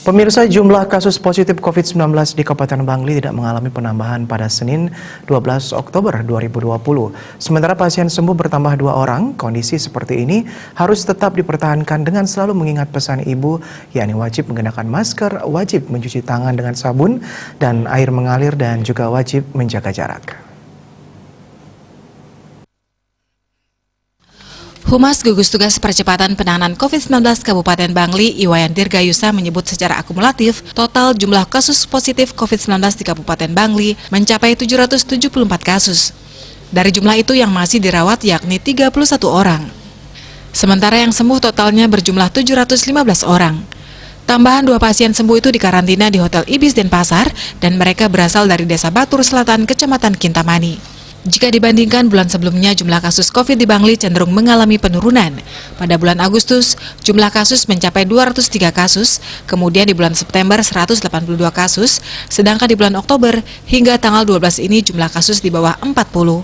Pemirsa, jumlah kasus positif COVID-19 di Kabupaten Bangli tidak mengalami penambahan pada Senin 12 Oktober 2020. Sementara pasien sembuh bertambah 2 orang, kondisi seperti ini harus tetap dipertahankan dengan selalu mengingat pesan ibu, yakni wajib menggunakan masker, wajib mencuci tangan dengan sabun dan air mengalir, dan juga wajib menjaga jarak. Humas Gugus Tugas Percepatan Penanganan COVID-19 Kabupaten Bangli, Iwayan Dirgayusa menyebut secara akumulatif, total jumlah kasus positif COVID-19 di Kabupaten Bangli mencapai 774 kasus. Dari jumlah itu yang masih dirawat yakni 31 orang. Sementara yang sembuh totalnya berjumlah 715 orang. Tambahan 2 pasien sembuh itu dikarantina di Hotel Ibis Denpasar dan mereka berasal dari Desa Batur Selatan, Kecamatan Kintamani. Jika dibandingkan bulan sebelumnya, jumlah kasus COVID di Bangli cenderung mengalami penurunan. Pada bulan Agustus, jumlah kasus mencapai 203 kasus, kemudian di bulan September 182 kasus, sedangkan di bulan Oktober hingga tanggal 12 ini jumlah kasus di bawah 40.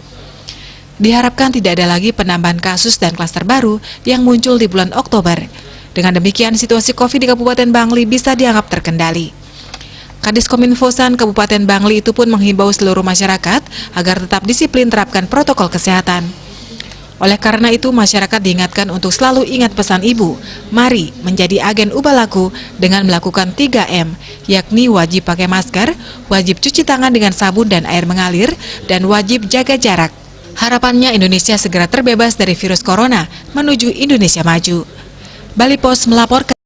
Diharapkan tidak ada lagi penambahan kasus dan klaster baru yang muncul di bulan Oktober. Dengan demikian, situasi COVID di Kabupaten Bangli bisa dianggap terkendali. Kadiskominfosan Kabupaten Bangli itu pun menghimbau seluruh masyarakat agar tetap disiplin terapkan protokol kesehatan. Oleh karena itu, masyarakat diingatkan untuk selalu ingat pesan ibu, mari menjadi agen ubah laku dengan melakukan 3M, yakni wajib pakai masker, wajib cuci tangan dengan sabun dan air mengalir, dan wajib jaga jarak. Harapannya Indonesia segera terbebas dari virus corona menuju Indonesia maju. Bali Post melaporkan.